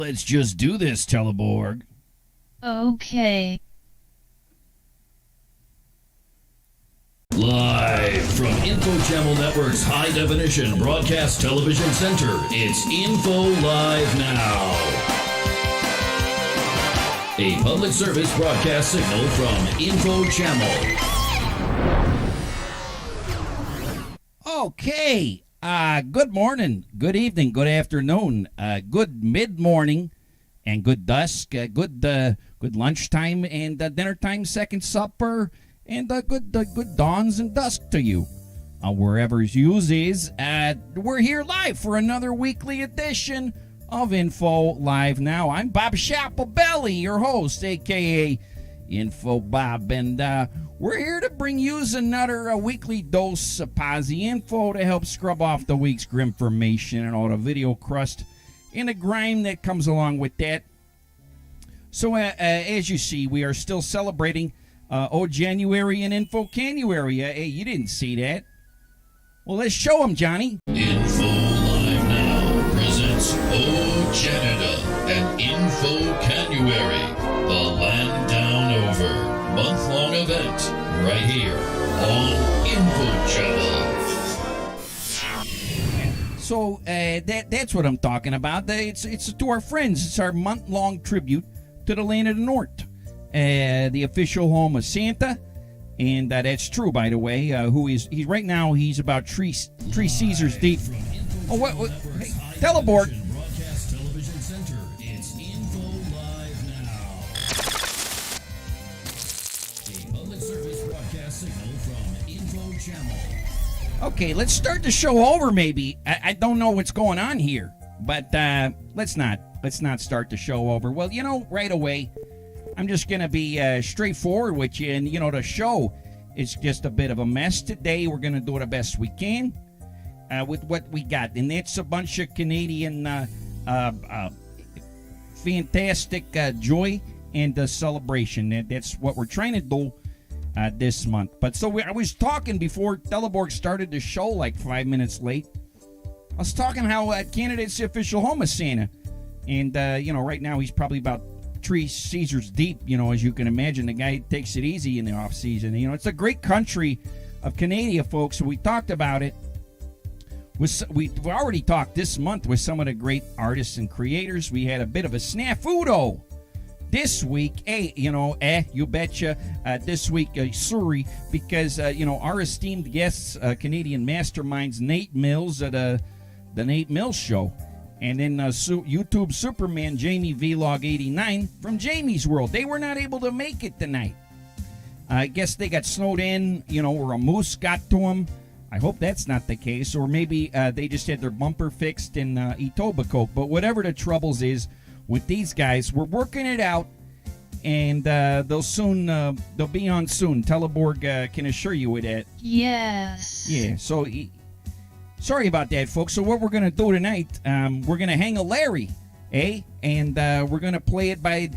Let's just do this, Teleborg. Okay. Live from Info Channel Network's High Definition Broadcast Television Center, it's Info Live Now. A public service broadcast signal from Info Channel. Okay. Good morning, good evening, good afternoon, good mid-morning, and good dusk, good lunchtime, and dinner time, second supper, and good dawns and dusk to you. Wherever yours is, we're here live for another weekly edition of Info Live Now. I'm Bob Shapabelli, your host, a.k.a. Info Bob, and we're here to bring you another weekly dose of posy info to help scrub off the week's grimformation and all the video crust and the grime that comes along with that. So as you see, we are still celebrating January and Info Canuary. Hey, you didn't see that? Well, let's show them, Johnny. Info Live Now presents Canada and Info Canuary, the land down over. Month-long event right here on Info Channel. So that's what I'm talking about. It's to our friends. It's our month-long tribute to the land of the North, the official home of Santa, and that's true, by the way. He's right now? He's about three Caesars deep. Oh, what hey, Teleborg. Okay, let's start the show over. Maybe I don't know what's going on here, but let's not start the show over. Well, right away, I'm just gonna be straightforward with you, and the show is just a bit of a mess today. We're gonna do the best we can with what we got, and that's a bunch of Canadian fantastic joy and celebration. That's what we're trying to do this month. But I was talking before Teleborg started the show, like 5 minutes late. I was talking how Canada's the official home of Santa, and right now he's probably about 3 Caesars deep. As you can imagine, the guy takes it easy in the off season. It's a great country of Canada, folks. So we talked about it. We've already talked this month with some of the great artists and creators. We had a bit of a snafudo this week, you betcha. This week, sorry, because our esteemed guests, Canadian masterminds Nate Mills at the Nate Mills Show, and then YouTube Superman Jamie Vlog 89 from Jamie's World. They were not able to make it tonight. I guess they got snowed in, or a moose got to them. I hope that's not the case, or maybe they just had their bumper fixed in Etobicoke. But whatever the troubles is with these guys, we're working it out, and they'll be on soon. Teleborg can assure you with that. Yes. Yeah. So sorry about that, folks. So what we're gonna do tonight, we're gonna hang a Larry, and we're gonna play it by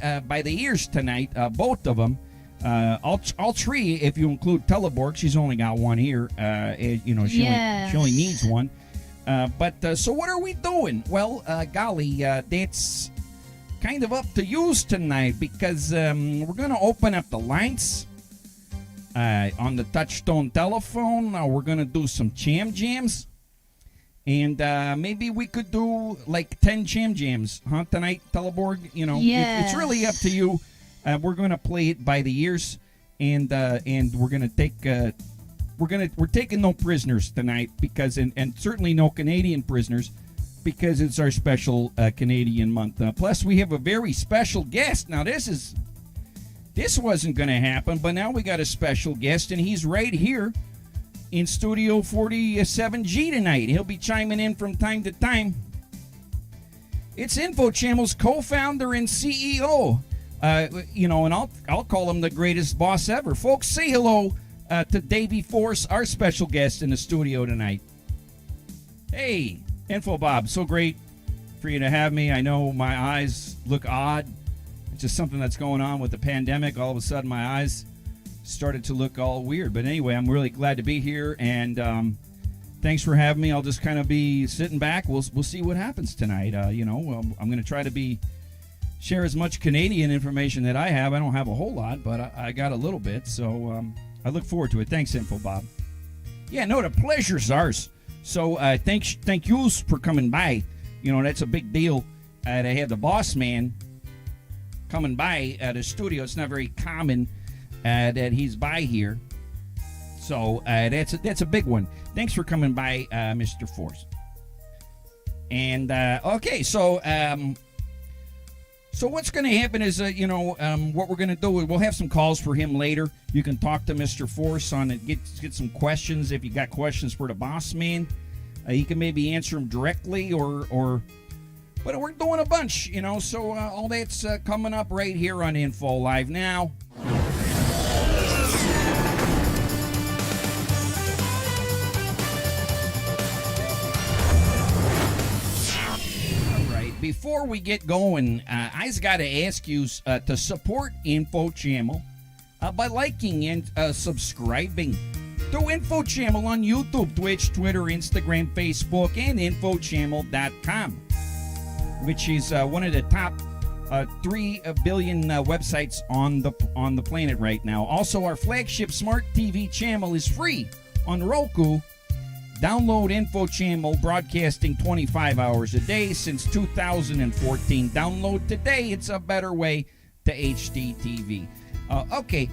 the ears tonight, both of them. All 3, if you include Teleborg. She's only got one ear. She only needs one. But so what are we doing? Well, golly, that's kind of up to you tonight, because we're going to open up the lines on the touchstone telephone. We're going to do some jams, and maybe we could do like 10 jams, tonight, Teleborg. Yes. It's really up to you. We're going to play it by the ears, and we're going to take we're taking no prisoners tonight, because and certainly no Canadian prisoners, because it's our special Canadian month. Plus, we have a very special guest. Now, this wasn't going to happen, but now we got a special guest, and he's right here in Studio 47G tonight. He'll be chiming in from time to time. It's Info Channel's co-founder and CEO. And I'll call him the greatest boss ever. Folks, say hello to Davey Force, our special guest in the studio tonight. Hey, Info Bob, so great for you to have me. I know my eyes look odd. It's just something that's going on with the pandemic. All of a sudden, my eyes started to look all weird. But anyway, I'm really glad to be here, and thanks for having me. I'll just kind of be sitting back. We'll see what happens tonight. I'm going to try to be share as much Canadian information that I have. I don't have a whole lot, but I got a little bit. So I look forward to it. Thanks, Info Bob. Yeah, no, the pleasure's ours. So thank yous for coming by. You know, that's a big deal to have the boss man coming by the studio. It's not very common that he's by here. So that's a big one. Thanks for coming by, Mr. Force. And okay, so what's going to happen is, what we're going to do is we'll have some calls for him later. You can talk to Mr. Force on it, get some questions. If you got questions for the boss man, he can maybe answer them directly or. But we're doing a bunch, so all that's coming up right here on Info Live Now. Before we get going, I just got to ask you to support Info Channel by liking and subscribing to Info Channel on YouTube, Twitch, Twitter, Instagram, Facebook, and InfoChannel.com, which is one of the top 3 billion websites on the planet right now. Also, our flagship smart TV channel is free on Roku. Download Info Channel, broadcasting 25 hours a day since 2014. Download today. It's a better way to HD TV. Okay,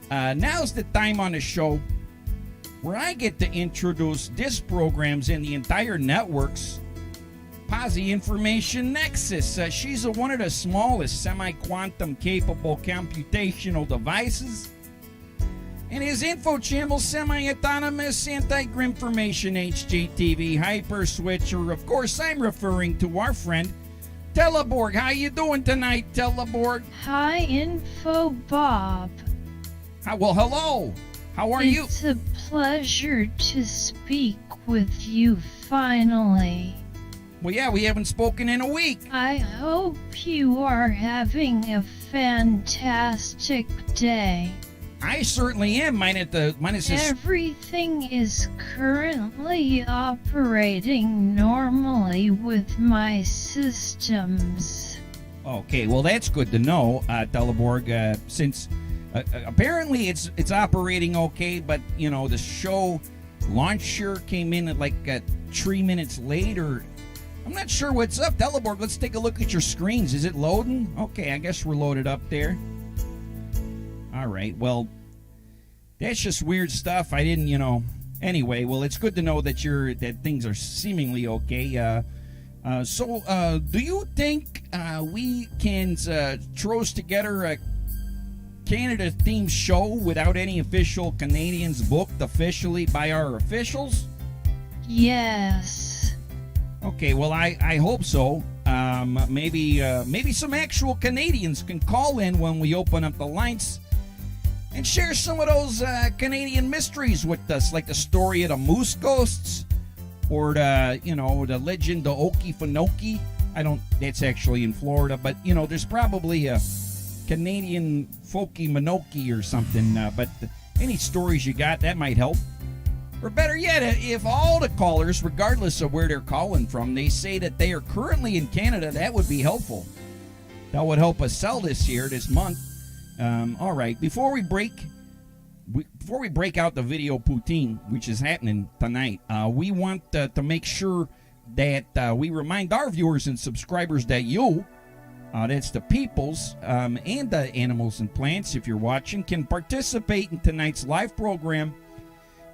now's the time on the show where I get to introduce this program's and the entire network's Posi Information Nexus. She's one of the smallest semi-quantum capable computational devices and his Info Channel semi-autonomous anti-grimformation HGTV hyper switcher. Of course, I'm referring to our friend Teleborg. How you doing tonight, Teleborg? Hi, Info Bob. Well, hello. How are you? It's a pleasure to speak with you finally. Well, yeah, we haven't spoken in a week. I hope you are having a fantastic day. I certainly am. Minus this. Everything is currently operating normally with my systems. Okay, well that's good to know, Teleborg. Since apparently it's operating okay, but the show launcher came in at like 3 minutes later. I'm not sure what's up, Teleborg. Let's take a look at your screens. Is it loading? Okay, I guess we're loaded up there. All right, well, that's just weird stuff. I didn't, Anyway, well, it's good to know that things are seemingly okay. So, do you think we can throw together a Canada-themed show without any official Canadians booked officially by our officials? Yes. Okay, well, I hope so. Maybe some actual Canadians can call in when we open up the lines and share some of those Canadian mysteries with us, like the story of the moose ghosts, or the legend of Okefenokee. That's actually in Florida, but there's probably a Canadian Folky Minoki or something. But any stories you got, that might help. Or better yet, if all the callers, regardless of where they're calling from, they say that they are currently in Canada, that would be helpful. That would help us sell this month. All right, before we break out the video poutine, which is happening tonight, we want to make sure that we remind our viewers and subscribers that that's the peoples and the animals and plants, if you're watching, can participate in tonight's live program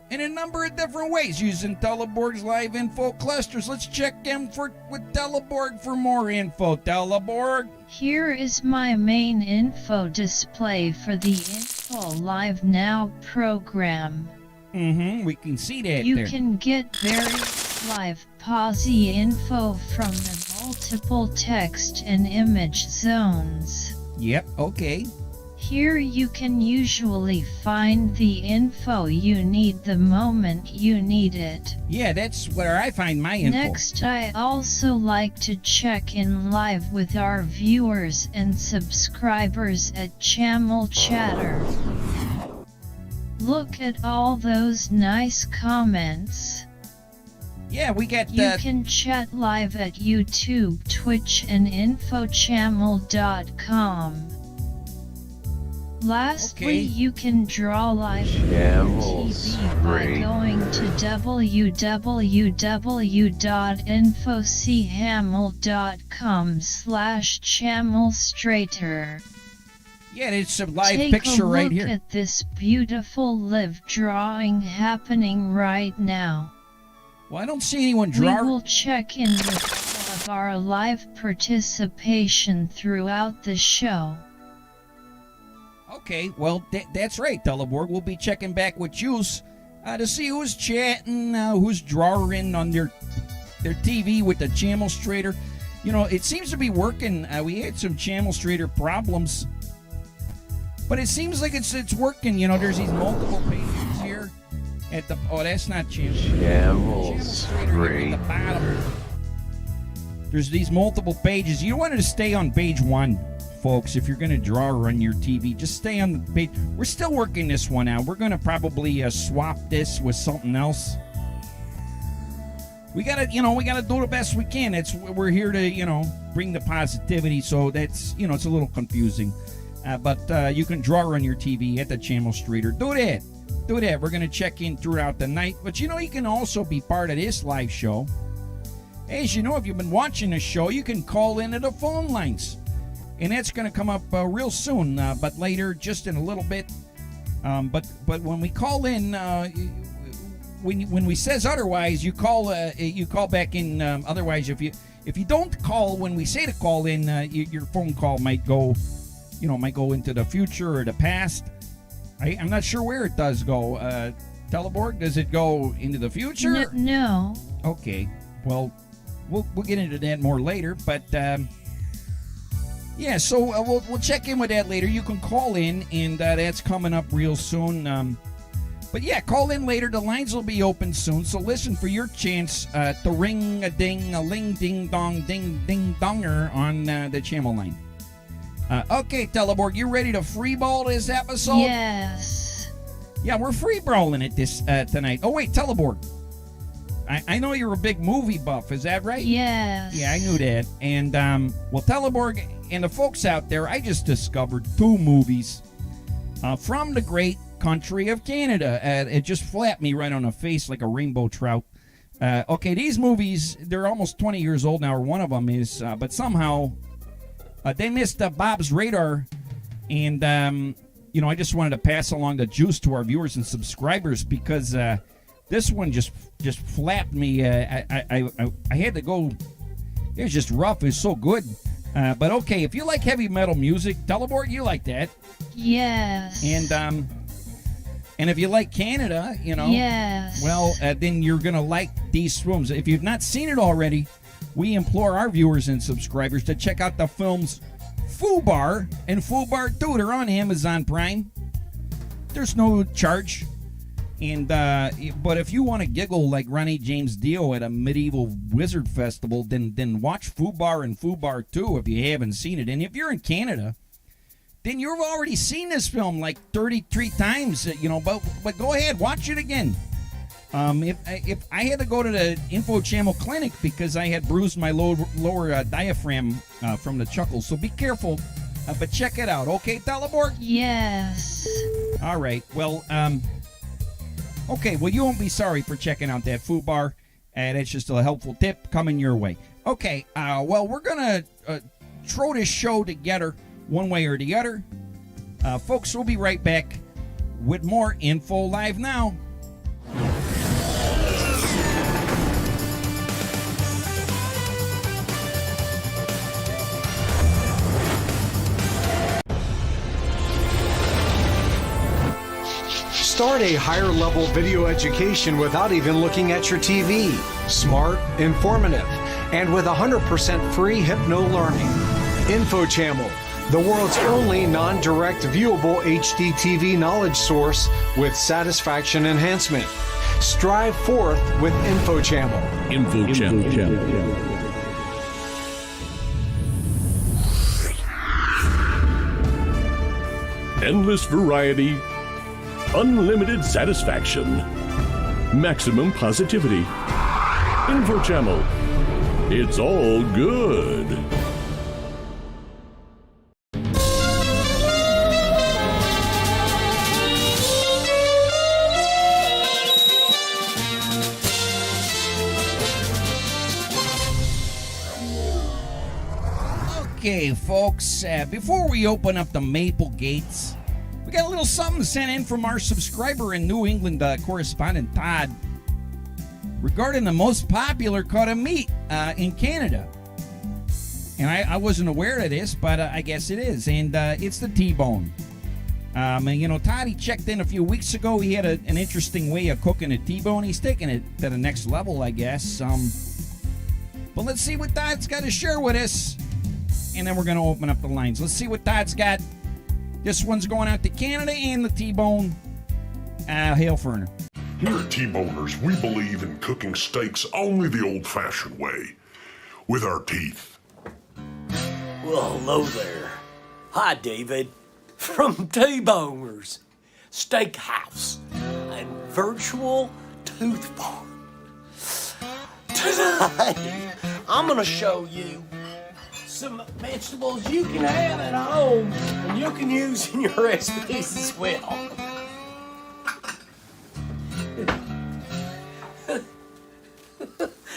in a number of different ways using Teleborg's live info clusters. Let's check in with Teleborg for more info. Teleborg? Here is my main info display for the Info Live Now program. We can see that You there. can get various live Posi info from the multiple text and image zones. Yep, okay. Here you can usually find the info you need the moment you need it. Yeah, that's where I find my info. Next, I also like to check in live with our viewers and subscribers at Channel Chatter. Look at all those nice comments. Yeah, we got You can chat live at YouTube, Twitch, and infochannel.com. Lastly, Okay. you can draw live on TV by going to www.infochamel.com/chammelstrater. Yeah, it's a live Take picture a right look here. at this beautiful live drawing happening right now. Well, I don't see anyone We draw. will check in with all of our live participation throughout the show. Okay, well, that's right, Teleborg. We'll be checking back with yous to see who's chatting, who's drawing on their TV with the Channel Strader. You know, it seems to be working. We had some Channel Strader problems, but it seems like it's working. You know, there's these multiple pages here at the. Oh, that's not Channel Strader here at the bottom. There's these multiple pages. You wanted to stay on page 1. Folks, if you're going to draw or on your TV, just stay on the page. We're still working this one out. We're going to probably swap this with something else. We gotta do the best we can. We're here to, bring the positivity. So that's, it's a little confusing. But you can draw on your TV at the Channel Strader. Do that. We're going to check in throughout the night. But, you can also be part of this live show. As you know, if you've been watching the show, you can call into the phone lines. And that's going to come up real soon, but later, just in a little bit. But when we call in, when we says otherwise, you call back in. Otherwise, if you don't call when we say to call in, your phone call might go into the future or the past. I'm not sure where it does go. Teleborg, does it go into the future? No. Okay. Well, we'll get into that more later, but. Yeah, so we'll check in with that later. You can call in, and that's coming up real soon. But yeah, call in later. The lines will be open soon. So listen for your chance to ring a ding, a ling, ding dong, ding ding donger on the channel line. Okay, Teleborg, you ready to freeball this episode? Yes. Yeah, we're freeballing it this tonight. Oh wait, Teleborg. I know you're a big movie buff. Is that right? Yes. Yeah, I knew that. And well, Teleborg and the folks out there, I just discovered 2 movies from the great country of Canada. It just flapped me right on the face like a rainbow trout. Okay, these movies, they're almost 20 years old now, or one of them is, but somehow they missed Bob's radar. And, I just wanted to pass along the juice to our viewers and subscribers because this one just flapped me. I had to go. It was just rough. It was so good. But okay, if you like heavy metal music, Teleborg, you like that. Yes. And if you like Canada, Yes. well, then you're gonna like these films. If you've not seen it already, we implore our viewers and subscribers to check out the films Fubar and Fubar 2. They're on Amazon Prime. There's no charge. And but if you want to giggle like Ronnie James Dio at a medieval wizard festival, then watch Fubar and Fubar 2 if you haven't seen it. And if you're in Canada, then you've already seen this film like 33 times. But go ahead, watch it again. If I had to go to the Info Channel clinic because I had bruised my lower diaphragm from the chuckles, so be careful. But check it out, okay, Teleborg? Yes. All right. Well, okay, well, you won't be sorry for checking out that Fubar. That's just a helpful tip coming your way. Okay, well, we're going to throw this show together one way or the other. Folks, we'll be right back with more Info Live Now. Start a higher level video education without even looking at your TV. Smart, informative, and with 100% free Hypno Learning. Info Channel, the world's only non-direct viewable HD TV knowledge source with satisfaction enhancement. Strive forth with Info Channel. Info Channel. Endless variety, unlimited satisfaction, maximum positivity. Info Channel. It's all good. Okay, folks, before we open up the Maple Gates, we got a little something sent in from our subscriber and New England correspondent, Todd, regarding the most popular cut of meat in Canada. And I wasn't aware of this, but I guess it is. And it's the T-bone. And, Todd, he checked in a few weeks ago. He had an interesting way of cooking a T-bone. He's taking it to the next level, I guess. But let's see what Todd's got to share with us. And then we're going to open up the lines. Let's see what Todd's got. This one's going out to Canada and the T-bone. Hail Ferner. Here at T-Boners, we believe in cooking steaks only the old-fashioned way, with our teeth. Well, hello there. Hi, David, from T-Boners Steakhouse and Virtual Tooth Farm. Today, I'm going to show you some vegetables you can have at home and you can use in your recipes as well.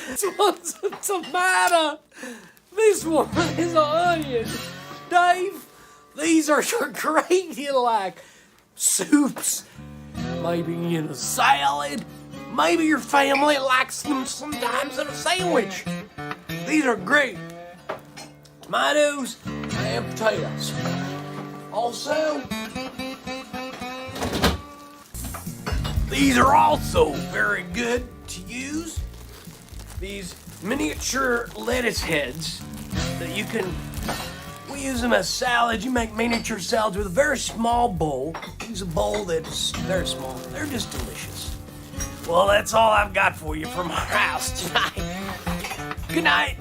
This one's a tomato. This one is an onion. Dave, these are great in like soups, maybe in a salad. Maybe your family likes them sometimes in a sandwich. These are great. Tomatoes and potatoes. Also, these are also very good to use. These miniature lettuce heads that we use them as salads. You make miniature salads with a very small bowl. Use a bowl that's very small. They're just delicious. Well, that's all I've got for you from our house tonight. Good night.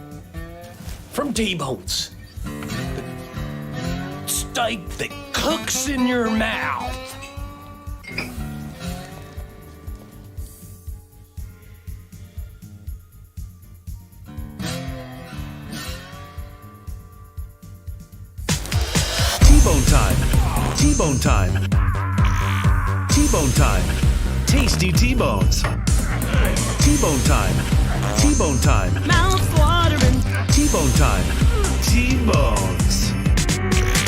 From T-Bones. The steak that cooks in your mouth. T-bone time. T-bone time. T-bone time. Tasty T-bones. T-bone time. T-bone time. Mouth-watering. T-bone time. T-bones.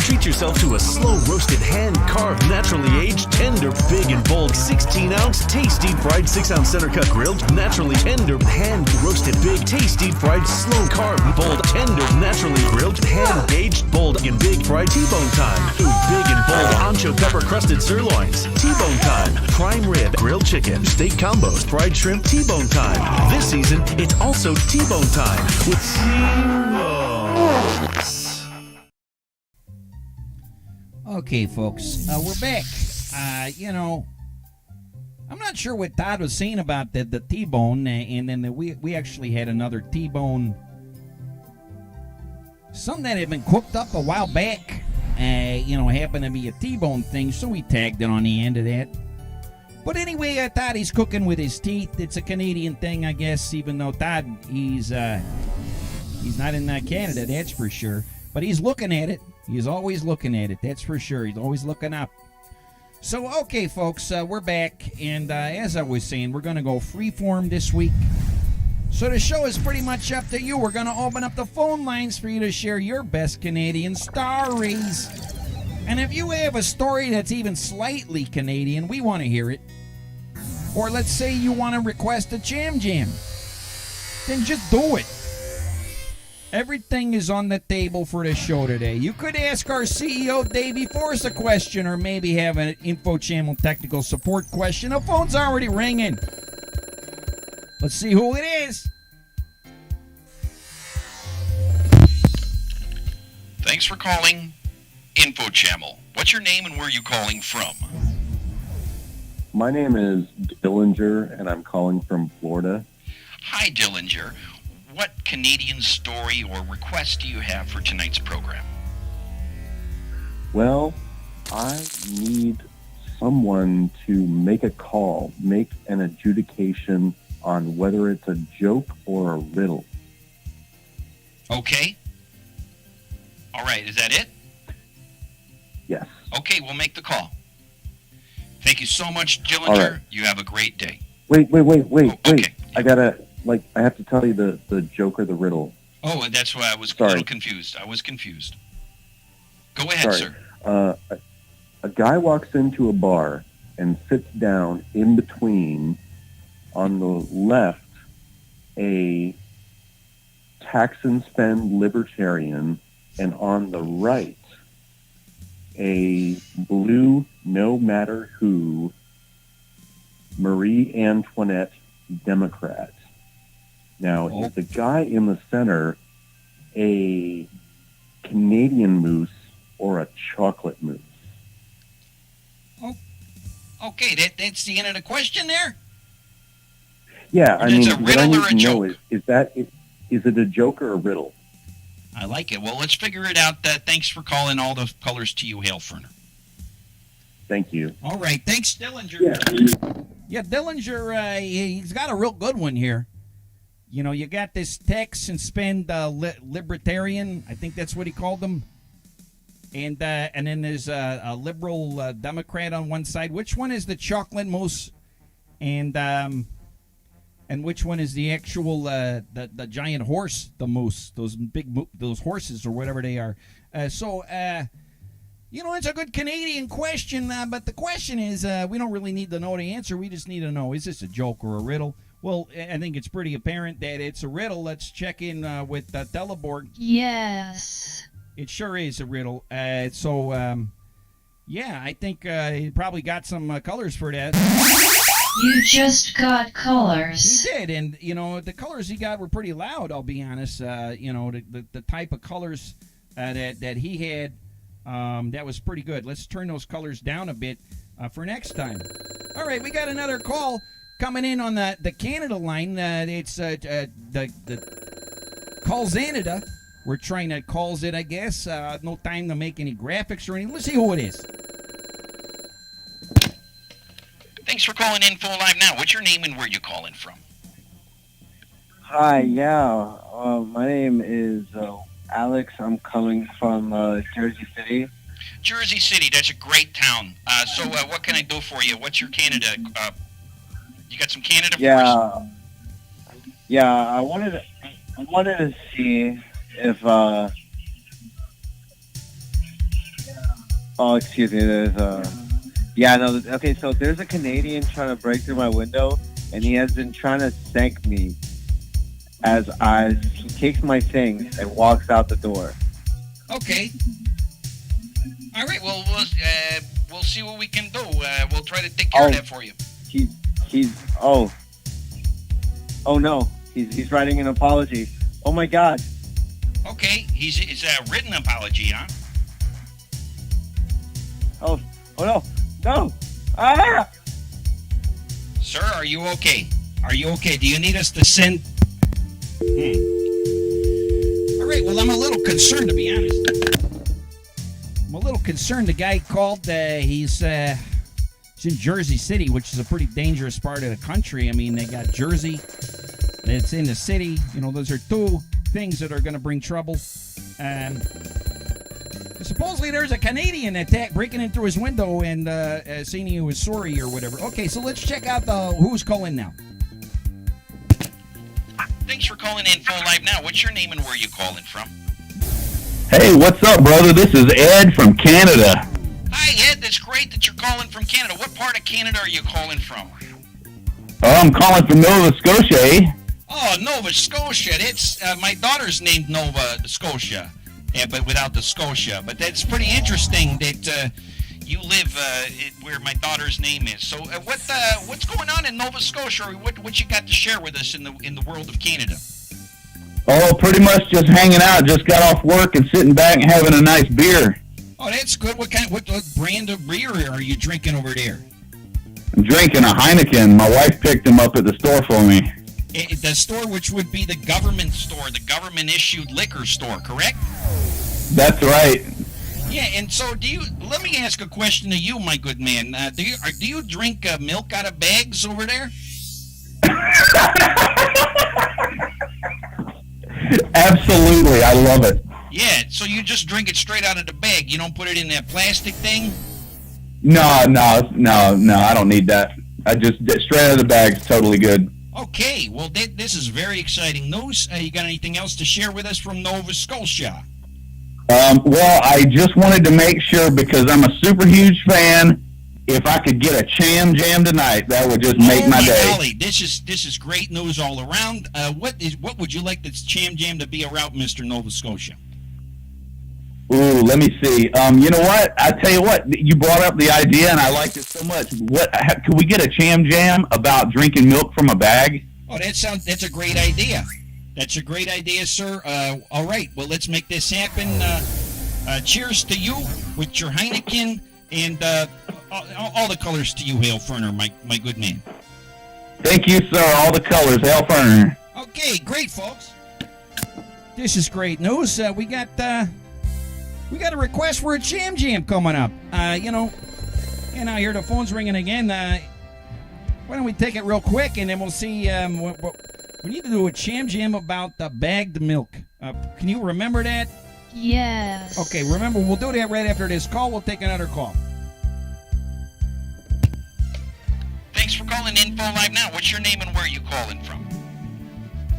Treat yourself to a slow-roasted, hand-carved, naturally aged, tender, big and bold, 16-ounce, tasty, fried 6-ounce center-cut grilled, naturally tender, hand-roasted, big, tasty, fried, slow-carved, bold, tender, naturally grilled, hand-aged, bold, and big fried T-bone time. Ooh, big and bold, ancho pepper-crusted sirloins. T-bone time. Prime rib, grilled chicken, steak combos, fried shrimp, T-bone time. This season, it's also T-bone time with T-bones. Okay, folks, we're back. I'm not sure what Todd was saying about the T-bone, and then we actually had another T-bone, something that had been cooked up a while back. Happened to be a T-bone thing, so we tagged it on the end of that. But anyway, Todd, he's cooking with his teeth. It's a Canadian thing, I guess, even though Todd, he's not in Canada, that's for sure. But he's looking at it. He's always looking at it, that's for sure. He's always looking up. So, okay, folks, we're back. And as I was saying, we're going to go freeform this week. So the show is pretty much up to you. We're going to open up the phone lines for you to share your best Canadian stories. And if you have a story that's even slightly Canadian, we want to hear it. Or let's say you want to request a Jam Jam. Then just do it. Everything is on the table for the show today. You could ask our CEO, Davey Force, a question, or maybe have an Info Channel technical support question. The phone's already ringing. Let's see who it is. Thanks for calling Info Channel. What's your name and where are you calling from? My name is Dillinger, and I'm calling from Florida. Hi, Dillinger. What Canadian story or request do you have for tonight's program? Well, I need someone to make a call, make an adjudication on whether it's a joke or a riddle. Okay. All right, is that it? Yes. Okay, we'll make the call. Thank you so much, Dillinger. All right. You have a great day. Wait. Okay. I have to tell you the joke or the riddle. Oh, that's why I was a little confused. Go ahead, Sorry. sir. A guy walks into a bar and sits down in between, on the left, a tax and spend libertarian, and on the right, a blue no matter who Marie Antoinette Democrat. Now, is the guy in the center a Canadian moose or a chocolate moose? Okay, that's the end of the question there? Yeah, I mean, It's a what I riddle need or a to know joke? is it a joke or a riddle? I like it. Well, let's figure it out. Thanks for calling. All the colors to you, Hail Ferner. Thank you. All right, thanks, Dillinger. Yeah, Dillinger, he's got a real good one here. You know, you got this tax and spend libertarian. I think that's what he called them. And then there's a liberal Democrat on one side. Which one is the chocolate mousse? And which one is the actual the giant horse, the moose? Those horses or whatever they are. You know, it's a good Canadian question, but the question is, we don't really need to know the answer. We just need to know, is this a joke or a riddle? Well, I think it's pretty apparent that it's a riddle. Let's check in with Teleborg. Yes. It sure is a riddle. Yeah, I think he probably got some colors for that. You just got colors. He did, and, you know, the colors he got were pretty loud, I'll be honest. You know, the type of colors that he had, that was pretty good. Let's turn those colors down a bit for next time. All right, we got another call coming in on the Canada line. It's the CALLZANADA. We're trying to calls it, I guess. No time to make any graphics or anything. Let's see who it is. Thanks for calling Info Live Now. What's your name and where you calling from? Hi, yeah. My name is Alex. I'm coming from Jersey City. Jersey City, that's a great town. So what can I do for you? What's your Canada? You got some Canada for us? Yeah, I wanted to see if excuse me, okay, so there's a Canadian trying to break through my window, and he has been trying to thank me as he takes my things and walks out the door. Okay. All right, well, we'll see what we can do. We'll try to take care of that for you. Oh no, he's writing an apology. Oh my God. Okay, it's a written apology, huh? Oh no, no! Ah! Sir, are you okay? Are you okay? Do you need us to send? All right, well, I'm a little concerned, to be honest. I'm a little concerned. The guy called. He's in Jersey City, which is a pretty dangerous part of the country. I mean, they got Jersey. It's in the city. You know, those are two things that are going to bring trouble. Supposedly there's a Canadian breaking in through his window and saying he was sorry or whatever. Okay, so let's check out who's calling now. Thanks for calling Info Live Now. What's your name and where are you calling from? Hey, what's up, brother? This is Ed from Canada. Hi, Ed. That's great that you're calling from Canada. What part of Canada are you calling from? I'm calling from Nova Scotia, eh? Oh, Nova Scotia. That's my daughter's named Nova Scotia, but without the Scotia. But that's pretty interesting that you live where my daughter's name is. So, what's going on in Nova Scotia? Or what you got to share with us in the world of Canada? Oh, pretty much just hanging out. Just got off work and sitting back and having a nice beer. Oh, that's good. What brand of beer are you drinking over there? I'm drinking a Heineken. My wife picked them up at the store for me. The store, which would be the government store, the government-issued liquor store, correct? That's right. Yeah, and so let me ask a question to you, my good man. Do you drink milk out of bags over there? Absolutely, I love it. Yeah, so you just drink it straight out of the bag. You don't put it in that plastic thing? No, I don't need that. I just straight out of the bag's totally good. Okay, well, this is very exciting news. You got anything else to share with us from Nova Scotia? Well, I just wanted to make sure, because I'm a super huge fan, if I could get a Cham Jam tonight, that would just make my day. Golly, this is great news all around. What would you like this Cham Jam to be around, Mr. Nova Scotia? Ooh, let me see. You know what? I tell you what, you brought up the idea, and I liked it so much. Could we get a Cham Jam about drinking milk from a bag? Oh, that's a great idea. That's a great idea, sir. All right, well, let's make this happen. Cheers to you with your Heineken, and all the colors to you, Hale Ferner, my good man. Thank you, sir. All the colors, Hale Ferner. Okay, great, folks. This is great news. We got a request for a Cham Jam coming up. And I hear the phone's ringing again. Why don't we take it real quick, and then we'll see. We need to do a Cham Jam about the bagged milk. Can you remember that? Yes. Okay, remember, we'll do that right after this call. We'll take another call. Thanks for calling Info Live Now. What's your name and where are you calling from?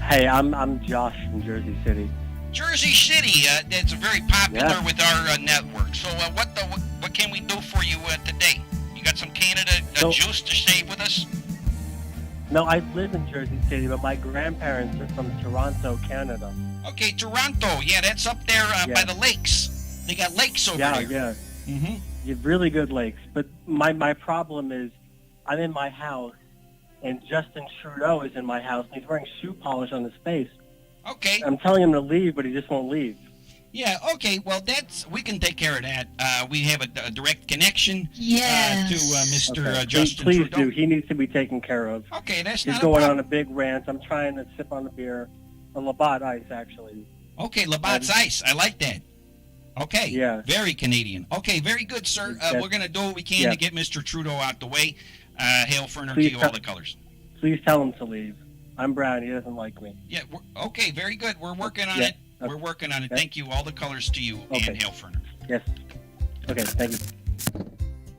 Hey, I'm Josh from Jersey City. Jersey City, that's very popular with our network. So what can we do for you today? You got some Canada juice to share with us? No, I live in Jersey City, but my grandparents are from Toronto, Canada. Okay, Toronto. Yeah, that's up there by the lakes. They got lakes over there. Yeah. Mm-hmm. You have really good lakes. But my problem is I'm in my house, and Justin Trudeau is in my house, and he's wearing shoe polish on his face. Okay. I'm telling him to leave, but he just won't leave. Yeah, okay, well, we can take care of that. We have a direct connection to Mr. Justin Please Trudeau. do. He needs to be taken care of. Okay, that's He's not going a on problem. a big rant. I'm trying to sip on a beer, a Labatt Ice, actually. Okay, Labatt's Ice. I like that. Okay. Yeah. Very Canadian. Okay, very good, sir. We're going to do what we can to get Mr. Trudeau out the way. Hale Ferner to you, all the colors. Please tell him to leave. I'm brown. He doesn't like me. Yeah, okay, very good. We're working on it. Okay. We're working on it. Thank you. All the colors to you and Hale Ferner. Yes. Okay, thank you.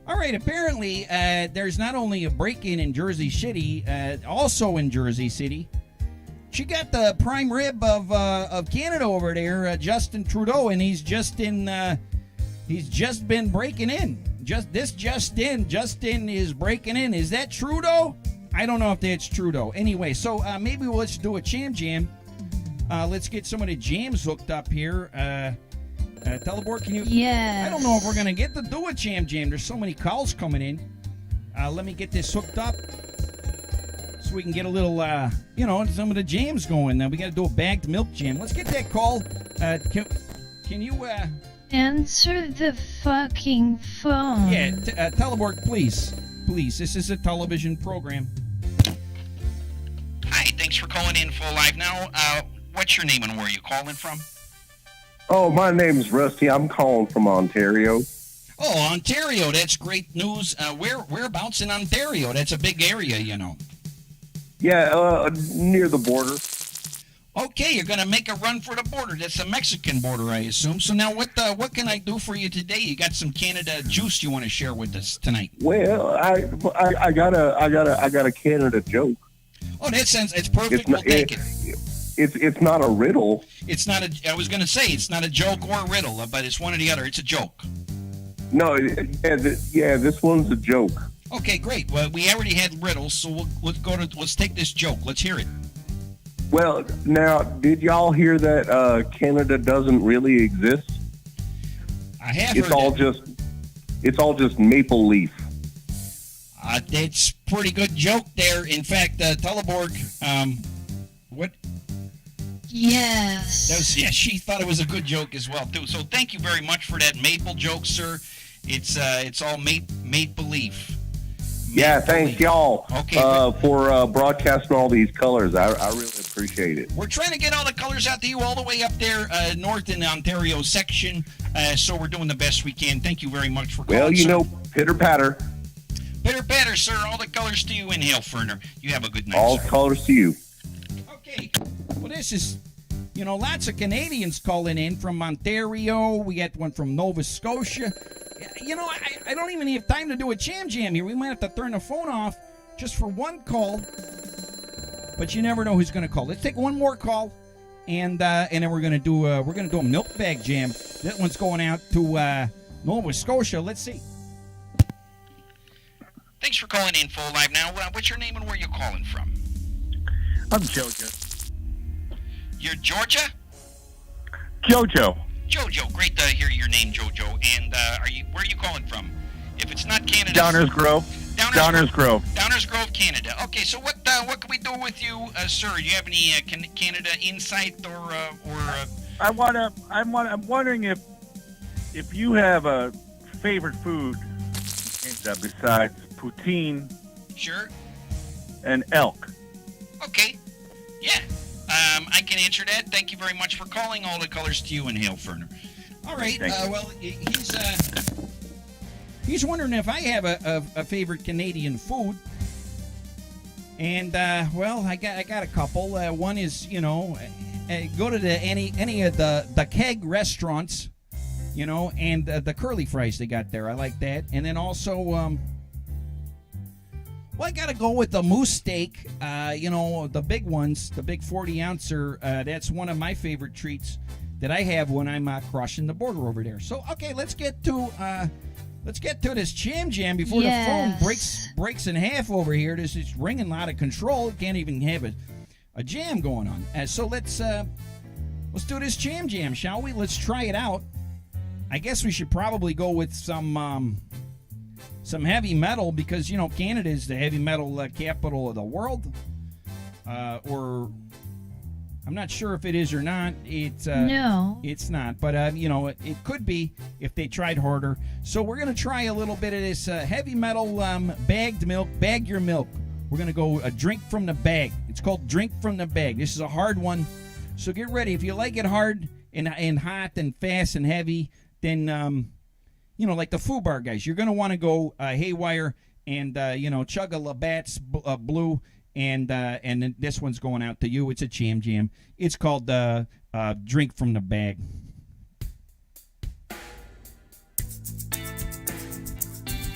All right, apparently there's not only a break-in in Jersey City, also in Jersey City. She got the prime rib of Canada over there, Justin Trudeau, and he's just been breaking in. Justin is breaking in. Is that Trudeau? I don't know if that's Trudeau. Anyway, so maybe let's do a Cham Jam. Let's get some of the jams hooked up here. Teleboard, can you? Yes. I don't know if we're going to get to do a Cham Jam. There's so many calls coming in. Let me get this hooked up so we can get a little, some of the jams going. Now we got to do a bagged milk jam. Let's get that call. Can you... Answer the fucking phone. Yeah, Teleboard, please. Please, this is a television program. Hi, thanks for calling Info Live Now. What's your name and where are you calling from? Oh, my name's Rusty. I'm calling from Ontario. Oh, Ontario. That's great news. Whereabouts in Ontario? That's a big area, you know. Yeah, near the border. Okay, you're going to make a run for the border. That's the Mexican border, I assume. So now what can I do for you today? You got some Canada juice you want to share with us tonight? Well, I got a Canada joke. Oh, that sounds it's perfect. We'll take it. It's not a riddle. It's not I was going to say it's not a joke or a riddle, but it's one or the other. It's a joke. No, this one's a joke. Okay, great. Well, we already had riddles, so let's take this joke. Let's hear it. Well, now, did y'all hear that Canada doesn't really exist? I have It's heard all that. it's all just maple leaf. That's pretty good joke there. In fact, Teleborg, what? Yes. She thought it was a good joke as well too. So thank you very much for that maple joke, sir. It's all made believe. Yeah, thanks y'all Okay, for broadcasting all these colors. I really appreciate it. We're trying to get all the colors out to you all the way up there north in the Ontario section. So we're doing the best we can. Thank you very much for calling. Well, pitter patter. Pitter patter. there, sir. All the colors to you in Hellferner. You have a good night, All sir. colors to you. Okay. Well, this is, lots of Canadians calling in from Ontario. We got one from Nova Scotia. I don't even have time to do a jam here. We might have to turn the phone off just for one call. But you never know who's going to call. Let's take one more call, and then we're going to do a milk bag jam. That one's going out to Nova Scotia. Let's see. Thanks for calling Info Live now. What's your name and where you calling from? I'm Jojo. You're Georgia? Jojo. Jojo. Great to hear your name, Jojo. And where are you calling from? If it's not Canada. Downers Grove. Downers Grove. Downers Grove, Canada. Okay, so what can we do with you, sir? Do you have any Canada insight or I'm wondering if you have a favorite food in Canada besides poutine. Sure. And elk. Okay. Yeah. I can answer that. Thank you very much for calling. All the colors to you in Hellferner. All right. Well, he's wondering if I have a favorite Canadian food. And I got a couple. One is go to any of the keg restaurants, and the curly fries they got there. I like that. And then also I got to go with the moose steak, the big ones, the big 40-ouncer. That's one of my favorite treats that I have when I'm crossing the border over there. So, okay, let's get to this jam before the phone breaks in half over here. This is ringing out of control. Can't even have a jam going on. So let's do this jam, shall we? Let's try it out. I guess we should probably go with some heavy metal because Canada is the heavy metal capital of the world. Or I'm not sure if it is or not. No, it's not. But it could be if they tried harder. So we're gonna try a little bit of this heavy metal bagged milk. Bag your milk. We're gonna go a drink from the bag. It's called drink from the bag. This is a hard one, so get ready. If you like it hard and hot and fast and heavy, then like the Foo Bar guys, you're gonna want to go haywire and chug a Labatt's Blue. And then this one's going out to you. It's a jam. It's called Drink from the Bag.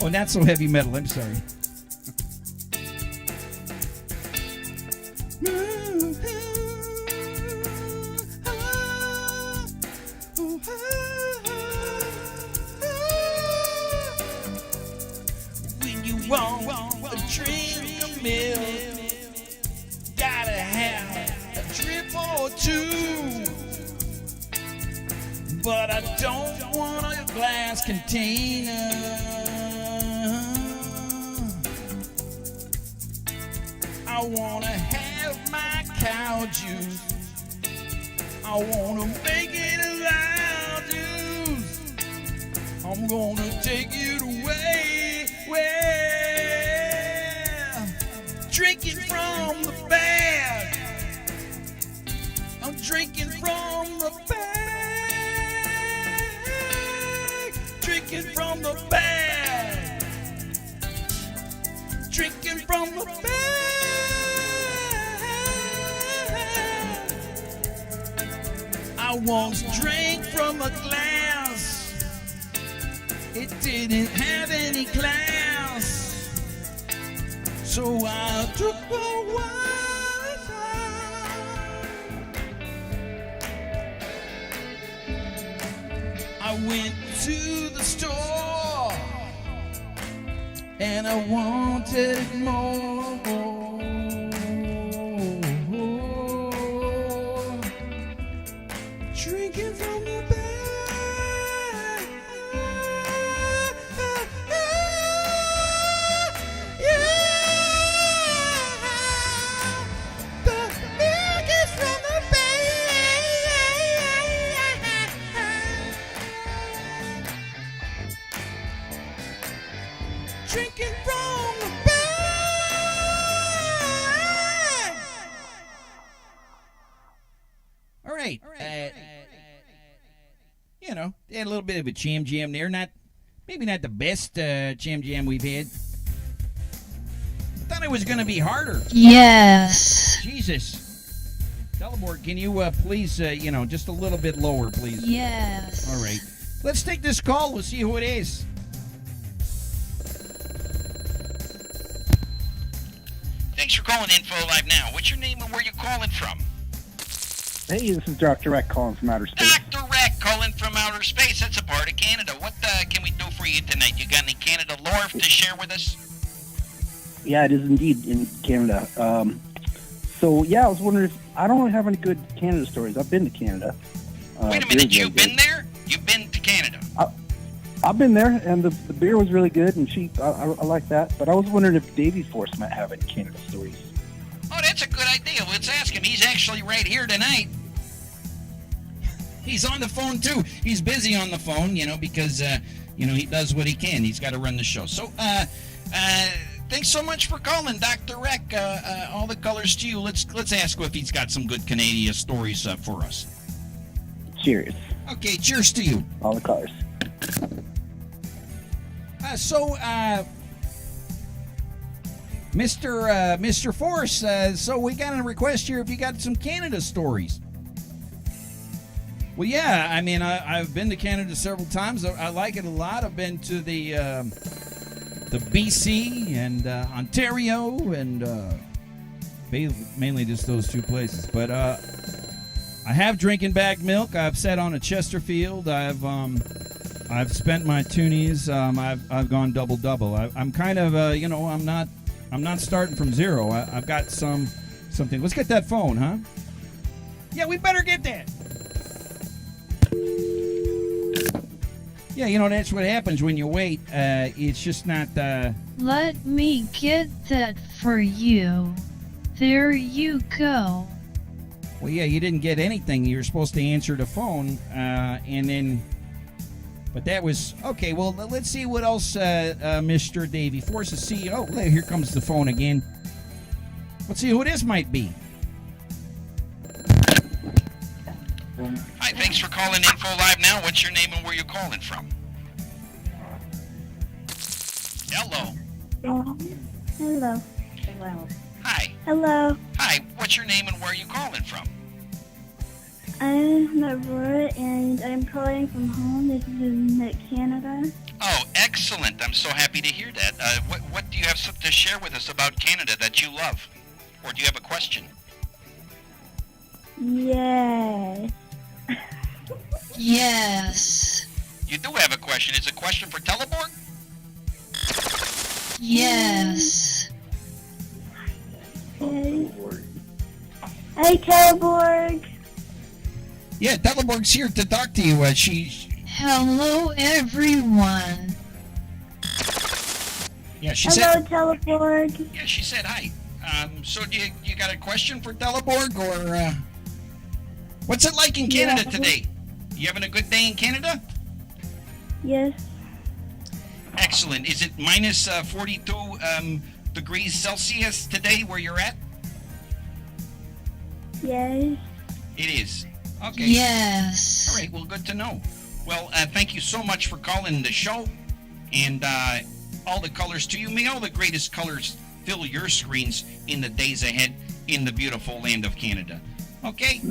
Oh, not so heavy metal. I'm sorry. When you want a drink of milk, gotta have a drip or two, but I don't want a glass container. I wanna have my cow juice. I wanna make it a loud juice. I'm gonna take it away. Well, drinking from the bag. I'm drinking from the bag. Drinking from the bag. Drinking from the bag. I once drank from a glass. It didn't have any glass. So I took the water. I went to the store and I wanted more. Drinking from the bag. Drinking from the bag. All right. Had a little bit of a jam there. Maybe not the best jam we've had. it was going to be harder. Yes. Jesus. Teleborg, can you please, just a little bit lower, please? Yes. All right. Let's take this call. We'll see who it is. Thanks for calling Info Live Now. What's your name and where you calling from? Hey, this is Dr. Rec calling from outer space. Dr. Rec calling from outer space. That's a part of Canada. What can we do for you tonight? You got any Canada lore to share with us? Yeah, it is indeed in Canada. So, yeah, I was wondering if... I don't really have any good Canada stories. I've been to Canada. Wait a minute, you've been there? You've been to Canada? I've been there, and the beer was really good and cheap. I like that. But I was wondering if Davy Force might have any Canada stories. Oh, that's a good idea. Let's ask him. He's actually right here tonight. He's on the phone, too. He's busy on the phone, because, he does what he can. He's got to run the show. So, thanks so much for calling, Dr. Rec. All the colors to you. Let's ask him if he's got some good Canadian stories for us. Cheers. Okay, cheers to you. All the colors. Mr. Force, so we got a request here if you got some Canada stories. Well, yeah, I mean, I've been to Canada several times. I like it a lot. I've been to the BC and Ontario and mainly just those two places. But I have drinking bag milk. I've sat on a Chesterfield. I've spent my toonies. I've gone double. I'm kind of I'm not starting from zero. I've got something. Let's get that phone, huh? Yeah, we better get that. Yeah, that's what happens when you wait. It's just not. Let me get that for you. There you go. Well, yeah, you didn't get anything. You were supposed to answer the phone, and then. But that was okay. Well, let's see what else Mr. Davy Force, the CEO. Oh, here comes the phone again. Let's see who this might be. Hi, thanks for calling Info Live Now. What's your name and where you calling from? Hello. Hello. Hi. Hello. Hi, what's your name and where you calling from? I'm Aurora, and I'm calling from home. This is in Canada. Oh, excellent. I'm so happy to hear that. What do you have to share with us about Canada that you love? Or do you have a question? Yes. Yes. You do have a question. It's a question for Teleborg? Yes. Hey, Teleborg. Yeah, Teleborg's here to talk to you. Hello, everyone. Yeah, she Hello, said. Teleborg. Yeah, she said hi. So do you got a question for Teleborg, or what's it like in Canada today? You having a good day in Canada? Yes. Excellent. Is it minus 42 degrees Celsius today where you're at? Yes. It is. Okay. Yes. All right. Well, good to know. Well, thank you so much for calling the show, and all the colors to you. May all the greatest colors fill your screens in the days ahead in the beautiful land of Canada. Okay?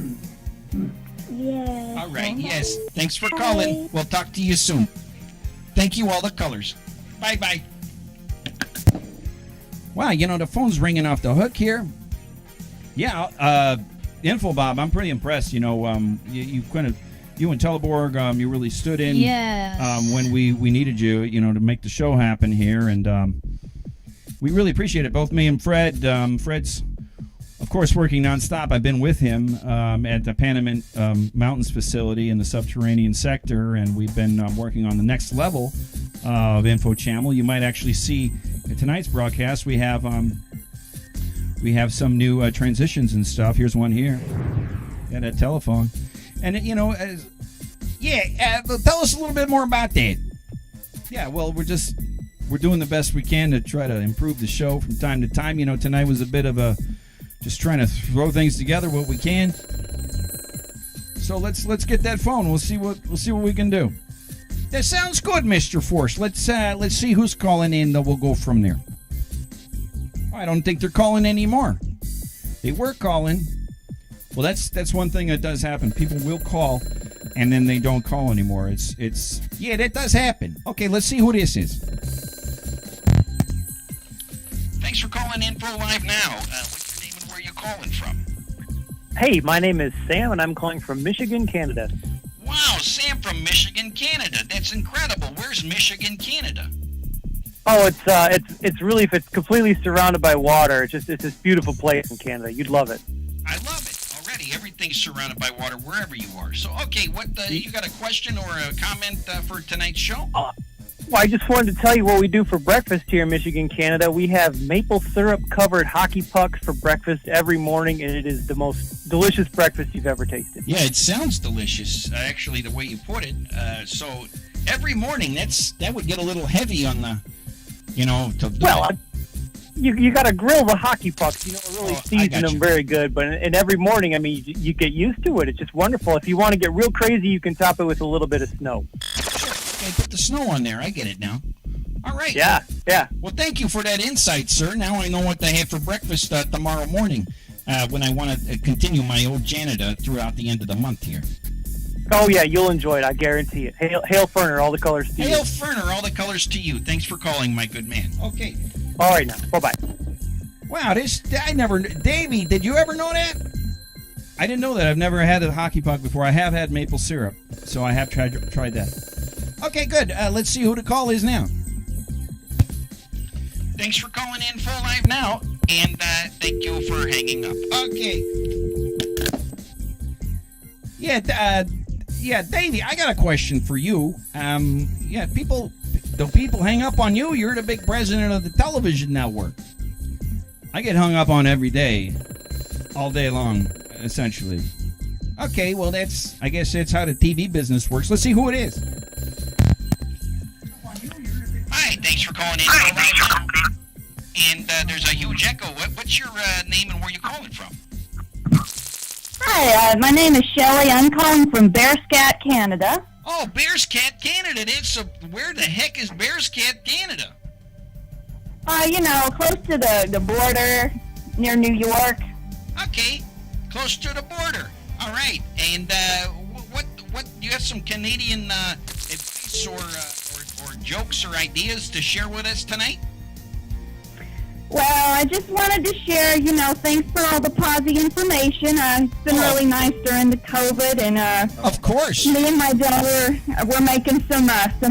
Yes. All right. Yes. Thanks for calling. We'll talk to you soon. Thank you, all the colors. Bye-bye. Wow, the phone's ringing off the hook here. Yeah, Info Bob, I'm pretty impressed. You and Teleborg, you really stood in. Yes. When we needed you, to make the show happen here, and we really appreciate it. Both me and Fred. Fred's, of course, working nonstop. I've been with him at the Panamint Mountains facility in the subterranean sector, and we've been working on the next level of Info Channel. You might actually see in tonight's broadcast we have some new transitions and stuff. Here's one here. Got that telephone. And, tell us a little bit more about that. Yeah, well, we're doing the best we can to try to improve the show from time to time. Tonight was a bit of just trying to throw things together what we can. So let's get that phone. We'll see what we can do. That sounds good, Mr. Force. Let's see who's calling in. Then we'll go from there. I don't think they're calling anymore. They were calling. Well, that's one thing that does happen. People will call, and then they don't call anymore. It's yeah, that does happen. Okay, let's see who this is. Thanks for calling Info Live Now. What's your name and where you calling from? Hey, my name is Sam, and I'm calling from Michigan, Canada. Wow, Sam from Michigan, Canada. That's incredible. Where's Michigan, Canada? Oh, it's completely surrounded by water. It's this beautiful place in Canada. You'd love it. I love it already. Everything's surrounded by water wherever you are. So, okay, what you got a question or a comment for tonight's show? Well, I just wanted to tell you what we do for breakfast here in Michigan, Canada. We have maple syrup-covered hockey pucks for breakfast every morning, and it is the most delicious breakfast you've ever tasted. Yeah, it sounds delicious, actually, the way you put it. So every morning, that would get a little heavy on the, You got to grill the hockey pucks, really season them very good. And every morning, I mean, you get used to it. It's just wonderful. If you want to get real crazy, you can top it with a little bit of snow. Okay, put the snow on there. I get it now. All right. Yeah. Well, thank you for that insight, sir. Now I know what to have for breakfast tomorrow morning when I want to continue my old Canada throughout the end of the month here. Oh, yeah, you'll enjoy it. I guarantee it. Hail Ferner, all the colors to you. Hail Ferner, all the colors to you. Thanks for calling, my good man. Okay. All right, now. Bye-bye. Wow, Davey, did you ever know that? I didn't know that. I've never had a hockey puck before. I have had maple syrup, so I have tried that. Okay, good. Let's see who the call is now. Thanks for calling Info Live Now, and thank you for hanging up. Okay. Yeah, Davey, I got a question for you. Do people hang up on you? You're the big president of the television network. I get hung up on every day, all day long, essentially. Okay, well, I guess that's how the TV business works. Let's see who it is. Hi, thanks for calling Info Live Now. And there's a huge echo. What's your name and where you calling from? Hi, my name is Shelley. I'm calling from Bearscat, Canada. Oh, Bearscat, Canada. Where the heck is Bearscat, Canada? Close to the border, near New York. Okay, close to the border. All right. And what you have some Canadian advice or jokes or ideas to share with us tonight? Well, I just wanted to share, thanks for all the positive information. It's been really nice during the COVID, and of course, me and my daughter we're making some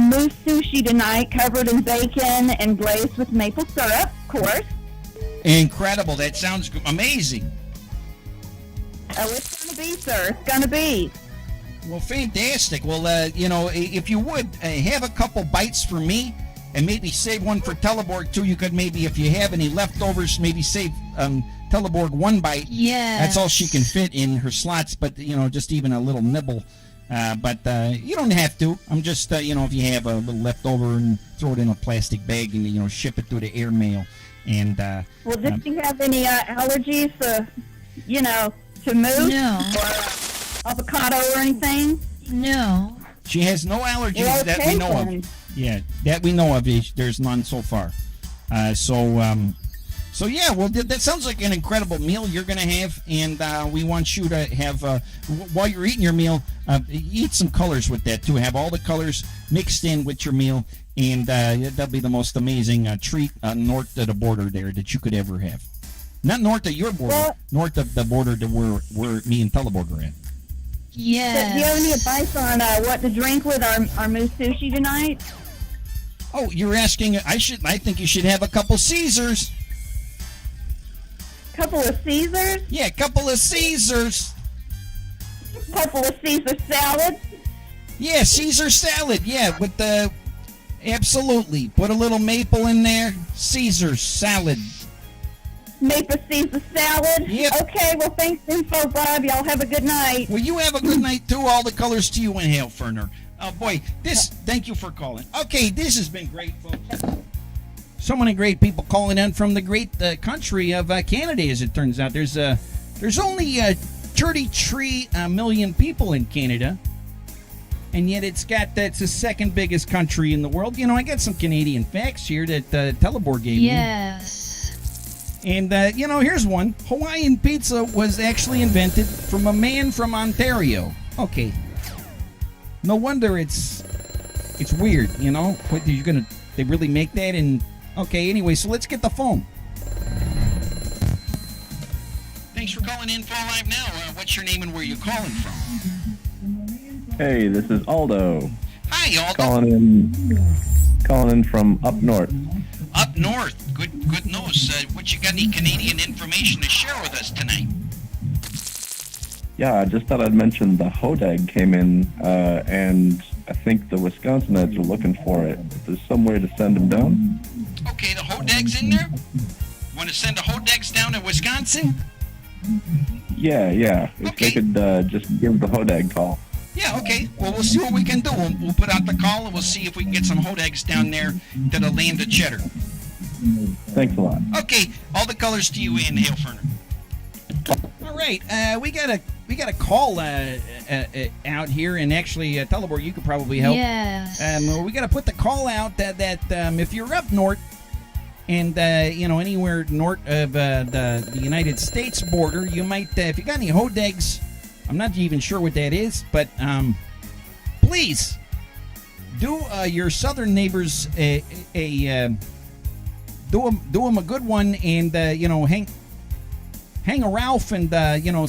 moose sushi tonight, covered in bacon and glazed with maple syrup, of course. Incredible! That sounds amazing. Oh, it's gonna be, sir. It's gonna be. Well, fantastic. Well, if you would have a couple bites for me. And maybe save one for Teleborg, too. You could maybe, if you have any leftovers, maybe save Teleborg one bite. Yeah. That's all she can fit in her slots, but, just even a little nibble. But you don't have to. I'm just, if you have a little leftover and throw it in a plastic bag and, ship it through the airmail. And, well, did you have any allergies, to moose? No. Or avocado or anything? No. She has no allergies that we know of. Yeah, that we know of. There's none so far. So yeah, well, that sounds like an incredible meal you're going to have, and we want you to have, while you're eating your meal, eat some colors with that, too. Have all the colors mixed in with your meal, and that'll be the most amazing treat north of the border there that you could ever have. Not north of your border, north of the border to where me and Teleborg are at. Yes. Do you have any advice on what to drink with our moose sushi tonight? Oh, you're asking. I think you should have a couple Caesars. Couple of Caesars? Yeah, couple of Caesars. Couple of Caesar salads? Yeah, Caesar salad. Yeah, with the absolutely. Put a little maple in there. Caesar salad. Maple Caesar salad? Yep. Okay, well, thanks, Info Bob. Y'all have a good night. Well, you have a good night, too. All the colors to you and Hail Ferner. Oh, boy, thank you for calling. Okay, this has been great, folks. So many great people calling in from the great country of Canada, as it turns out. There's only 33 million people in Canada, and yet that's the second biggest country in the world. I got some Canadian facts here that Teleborg gave me. Yes. And, here's one. Hawaiian pizza was actually invented from a man from Ontario. Okay. No wonder it's weird, What, they really make that in... Okay, anyway, so let's get the phone. Thanks for calling Info Live Now. What's your name and where you calling from? Hey, this is Aldo. Hi, Aldo. Calling in from up north. Up north. Good news. What you got any Canadian information to share with us tonight? Yeah, I just thought I'd mention the Hodag came in, and I think the Wisconsinites are looking for it. If there's some way to send them down. Okay, the Hodag's in there? Want to send the Hodags down to Wisconsin? Yeah. If they could just give the Hodag call. Yeah, okay. Well, we'll see what we can do. We'll put out the call, and we'll see if we can get some Hodags down there to the land of cheddar. Thanks a lot. Okay, all the colors to you, Ian Hailferner. All right, we got a call out here, and actually, Teleborg, you could probably help. Yes. We got to put the call out that if you're up north, and anywhere north of the United States border, you might, if you got any Hodags, I'm not even sure what that is, but please do your southern neighbors do them a good one, and hang a Ralph, and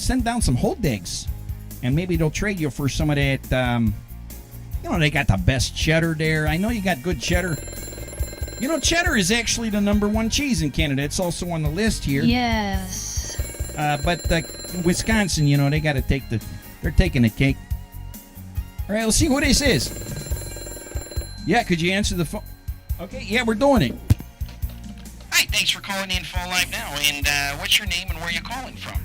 send down some Hodags, and maybe they'll trade you for some of that. They got the best cheddar there. I know you got good cheddar. Cheddar is actually the #1 cheese in Canada. It's also on the list here. Yes. But Wisconsin, they got to they're taking the cake. All right, let's see who this is. Yeah, could you answer the phone? Okay, yeah, we're doing it. Hi, thanks for calling Info Live Now. And what's your name and where are you calling from?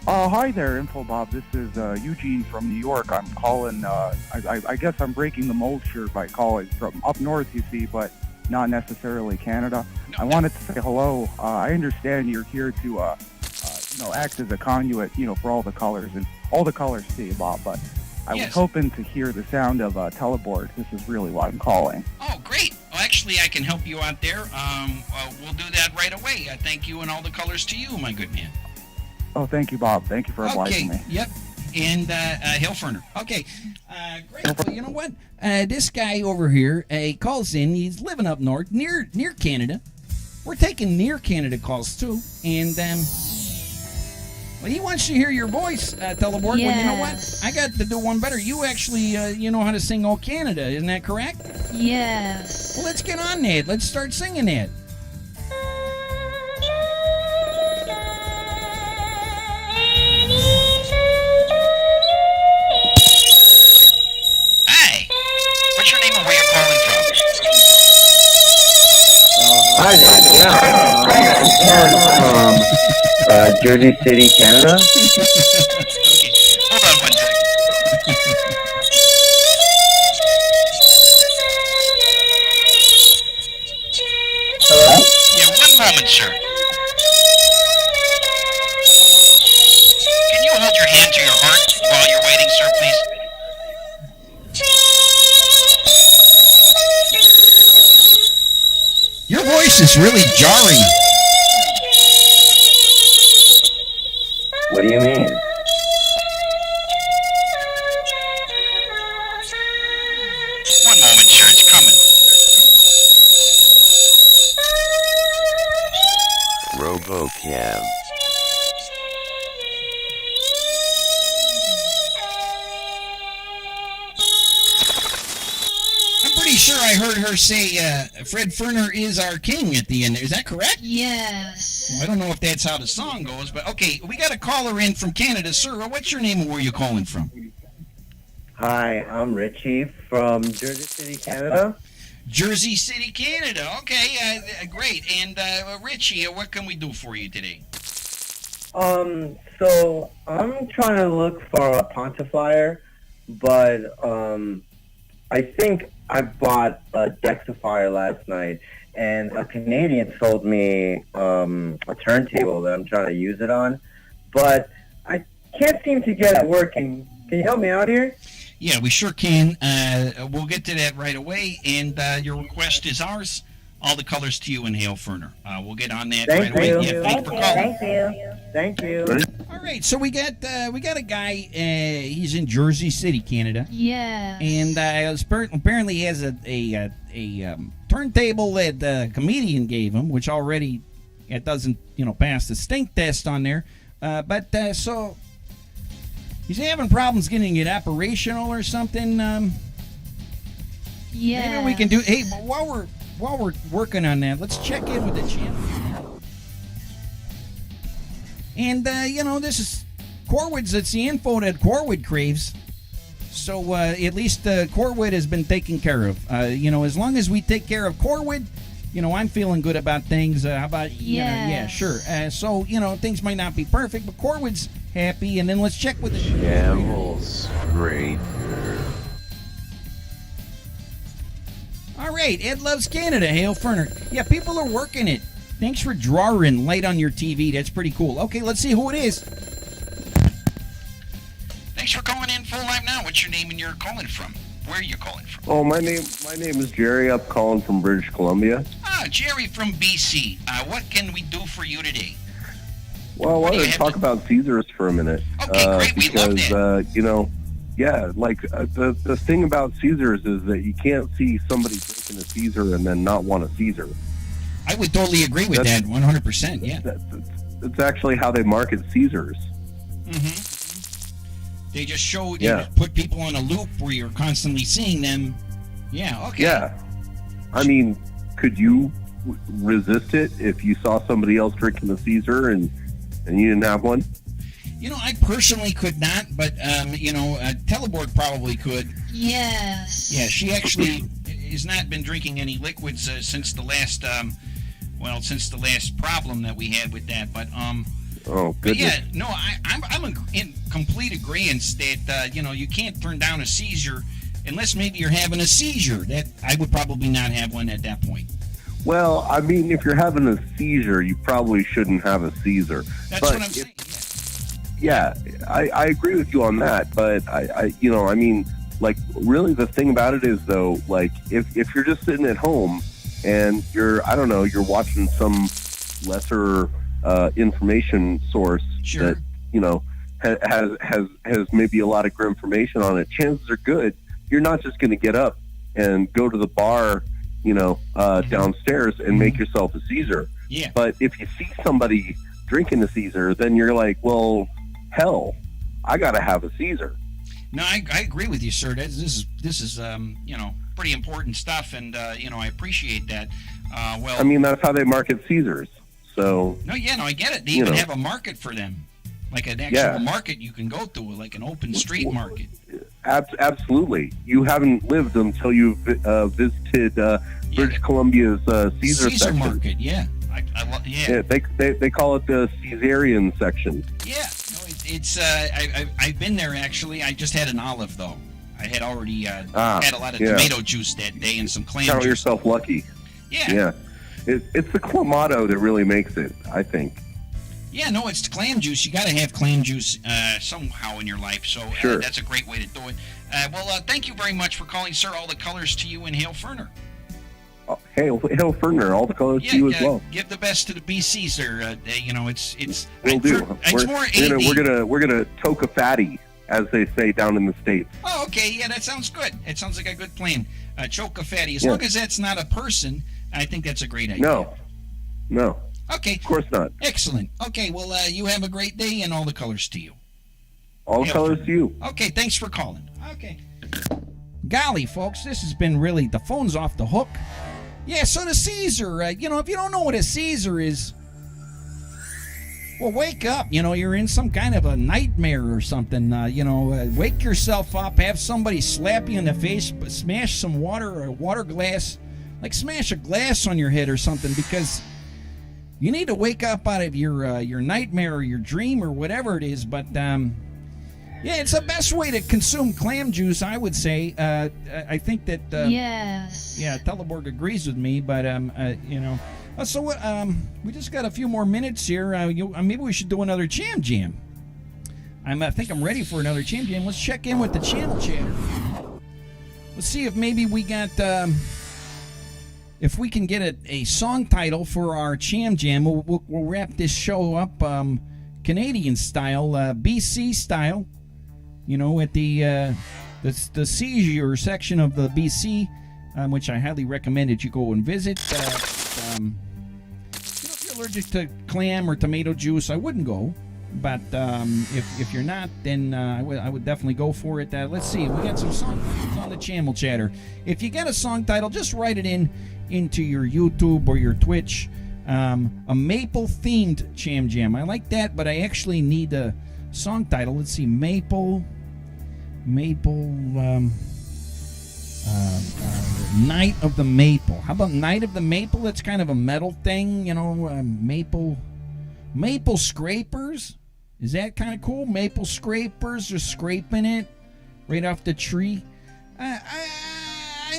Hi there, Info Bob. This is Eugene from New York. I'm calling, I guess I'm breaking the mold here by calling from up north, you see, but not necessarily Canada. I wanted to say hello. I understand you're here to, act as a conduit, for all the colors, and all the colors to you, Bob, but I was hoping to hear the sound of Teleborg. This is really why I'm calling. Oh, great. Well, actually, I can help you out there. We'll do that right away. Thank you, and all the colors to you, my good man. Oh, thank you, Bob. Thank you for obliging me. Yep. And Hailferner. Okay. Great. Well, you know what? This guy over here calls in. He's living up north, near Canada. We're taking near Canada calls too, and he wants to hear your voice, Teleborg. Yes. Well, you know what? I got to do one better. You actually, know how to sing "Oh Canada," isn't that correct? Yes. Well, let's get on that. Let's start singing that. Hi. What's your name and where you're calling from? Hi there. I'm from Jersey City, Canada. Okay. Hold on one second. Hello? Yeah, one moment, sir. Can you hold your hand to your heart while you're waiting, sir, please? Your voice is really jarring. What do you mean? One moment, sir. It's coming. RoboCam. I'm pretty sure I heard her say Fred Ferner is our king at the end. Is that correct? Yes. Well, I don't know if that's how the song goes, but okay, we got a caller in from Canada. Sir, what's your name and where are you calling from? Hi, I'm Richie from Jersey City, Canada. Jersey City, Canada. Okay, great. And Richie, what can we do for you today? So I'm trying to look for a pontifier, but I think I bought a Dexifier last night, and a Canadian sold me a turntable that I'm trying to use it on, but I can't seem to get it working. Can you help me out here? Yeah, we sure can. We'll get to that right away, and your request is ours. all the colors to you and Hale Ferner. We'll get on that Thank right you. away. Yeah, thanks for calling. Thank you. All right, so we got a guy. He's in Jersey City, Canada. Yes. And apparently he has a turntable that the comedian gave him, which already it doesn't pass the stink test on there. So he's having problems getting it operational or something. Yeah. Maybe we can do. Hey, while we're working on that, let's check in with the channel. And this is Corwood's. It's the info that Corwood craves. So at least Corwood has been taken care of. As long as we take care of Corwood, I'm feeling good about things. How about yeah, sure. So things might not be perfect, but Corwood's happy. And then let's check with the Camel's great. All right, Ed Loves Canada, Hale Ferner. Yeah, people are working it. Thanks for drawing light on your TV. That's pretty cool. Okay, let's see who it is. Thanks for calling in full live now. What's your name and you're calling from? Where are you calling from? Oh, my name is Jerry. I'm calling from British Columbia. Jerry from BC. What can we do for you today? Well, I wanted to talk about Caesars for a minute. Okay, great. We love that. The thing about Caesars is that you can't see somebody drinking a Caesar and then not want a Caesar. I would totally agree with that, 100%. Yeah, that's actually how they market Caesars. Mm-hmm. They just show, put people on a loop where you're constantly seeing them. Yeah. Okay. Yeah. I mean, could you resist it if you saw somebody else drinking a Caesar and you didn't have one? I personally could not, but Teleborg probably could. Yes. Yeah, she actually has not been drinking any liquids since the last problem that we had with that. But oh, goodness. But yeah, no, I'm in complete agreement that you can't turn down a Caesar unless maybe you're having a seizure. That I would probably not have one at that point. Well, I mean, if you're having a seizure, you probably shouldn't have a Caesar. That's what I'm saying. Yeah, I agree with you on that, but I mean, like, really the thing about it is, though, like, if you're just sitting at home and you're watching some lesser information source that, has maybe a lot of good information on it, chances are good you're not just going to get up and go to the bar, downstairs and make yourself a Caesar. Yeah. But if you see somebody drinking a Caesar, then you're like, well, hell, I got to have a Caesar. No, I agree with you, sir. This is pretty important stuff, and I appreciate that. I mean, that's how they market Caesars. So I get it. They even have a market for them, like an actual market you can go to, like an open street market. Absolutely. You haven't lived until you've visited British Columbia's Caesar section. Market. Yeah. Yeah, they call it the Caesarian section. Yeah, no, it's I've been there actually. I just had an olive though. I had already had a lot of tomato juice that day and some clam Count juice. yourself lucky. Yeah. It's the clamato that really makes it, I think. Yeah, no, it's clam juice. You got to have clam juice somehow in your life. So sure. That's a great way to do it. Thank you very much for calling, sir. All the colors to you and Hale Ferner. Hale Ferner, all the colors to you as well. Give the best to the BC, sir. It's we'll do. We're gonna toke a fatty, as they say down in the States. Oh, okay. Yeah, that sounds good. It sounds like a good plan. Choke a fatty. As long as that's not a person, I think that's a great idea. No. Okay. Of course not. Excellent. Okay. Well, you have a great day, and all the colors to you. All the colors to you. Okay. Thanks for calling. Okay. Golly, folks, this has been really the phone's off the hook. Yeah, so the Caesar, if you don't know what a Caesar is, well, wake up. You're in some kind of a nightmare or something. Wake yourself up, have somebody slap you in the face, smash some water or a water glass, like smash a glass on your head or something, because you need to wake up out of your nightmare or your dream or whatever it is. But yeah, it's the best way to consume clam juice, I would say. I think that yes. Yeah, Teleborg agrees with me, but so we just got a few more minutes here. Maybe we should do another Jam. I think I'm ready for another Jam. Let's check in with the channel chatter. Let's see if maybe we got if we can get a song title for our Cham Jam, we'll wrap this show up Canadian style, BC style. You know, at the seizure section of the BC, which I highly recommend that you go and visit. If you're allergic to clam or tomato juice, I wouldn't go. But if you're not, then I would definitely go for it. Let's see. We got some song titles on the Channel Chatter. If you get a song title, just write it into your YouTube or your Twitch. A maple-themed Cham Jam. I like that, but I actually need a song title. Let's see. Night of the Maple. How about Night of the Maple? That's kind of a metal thing, you know. Maple Scrapers. Is that kind of cool? Maple Scrapers, just scraping it right off the tree. I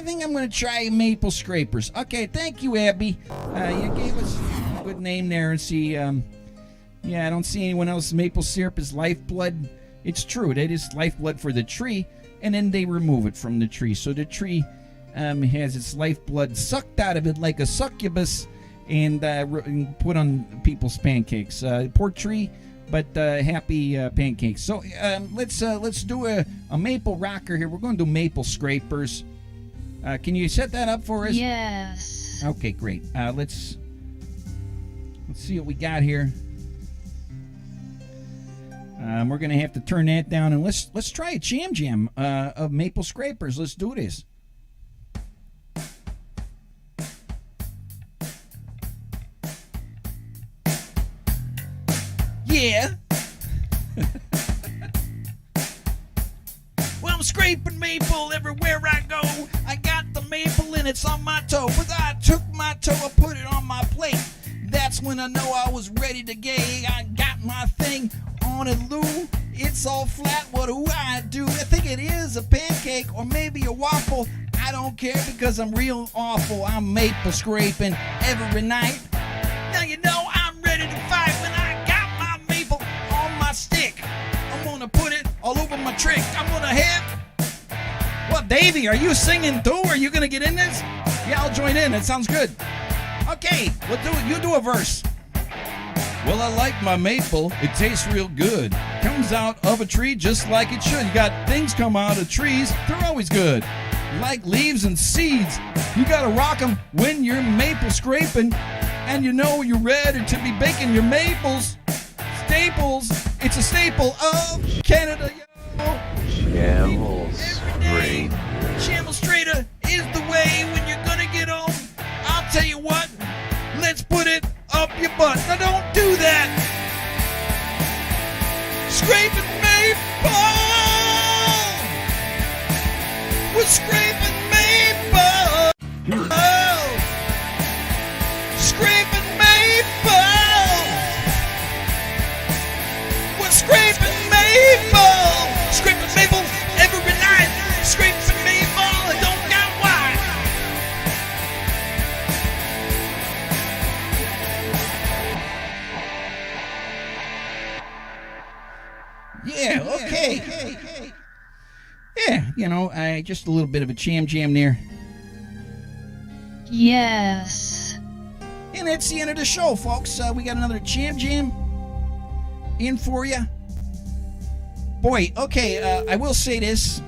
think I'm going to try Maple Scrapers. Okay, thank you, Abby. You gave us a good name there. And see, yeah, I don't see anyone else. Maple syrup is lifeblood. It's true. That is lifeblood for the tree. And then they remove it from the tree. So the tree has its lifeblood sucked out of it like a succubus and put on people's pancakes. Poor tree, but happy pancakes. So let's do a maple rocker here. We're going to do Maple Scrapers. Can you set that up for us? Yes. Okay, great. Let's see what we got here. We're gonna have to turn that down, and let's try a Cham Jam of Maple Scrapers. Let's do this. Yeah. Well, I'm scraping maple everywhere I go. I got the maple and it's on my toe. But I took my toe and put it on my plate. That's when I know I was ready to gay. I got my thing on it, Lou. It's all flat. What do? I think it is a pancake or maybe a waffle. I don't care because I'm real awful. I'm maple scraping every night. Now you know I'm ready to fight when I got my maple on my stick. I'm gonna put it all over my trick. I'm gonna have... What, Davey, are you singing too? Are you gonna get in this? Yeah, I'll join in. It sounds good. Okay, we'll do it. You do a verse. Well, I like my maple. It tastes real good. Comes out of a tree just like it should. You got things come out of trees. They're always good. Like leaves and seeds. You gotta rock them when you're maple scraping. And you know you're ready to be baking your maples. Staples. It's a staple of Canada. Shambles. Great. Shambles Trader is the way when you're gonna get home. I'll tell you what. Let's put it up your butt. Now don't do that. Scraping maple. We're scraping maple. Oh. Scraping maple. We're scraping maple. Scraping maple every night. Scraping maple. I don't got why. Yeah, okay. Yeah, you know, just a little bit of a Cham Jam there. Yes. And that's the end of the show, folks. We got another Cham Jam in for you. Boy, okay, I will say this.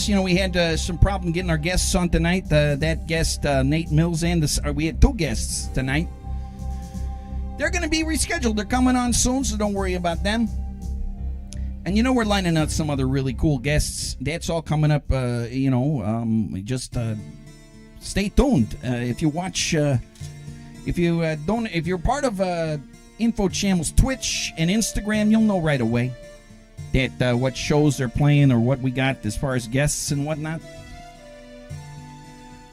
You know, we had some problem getting our guests on tonight. That guest, Nate Mills, and we had two guests tonight. They're going to be rescheduled. They're coming on soon, so don't worry about them. And you know, we're lining up some other really cool guests. That's all coming up, you know, just stay tuned. If you watch, if you're part of Info Channel's Twitch and Instagram, you'll know right away that what shows they're playing or what we got as far as guests and whatnot.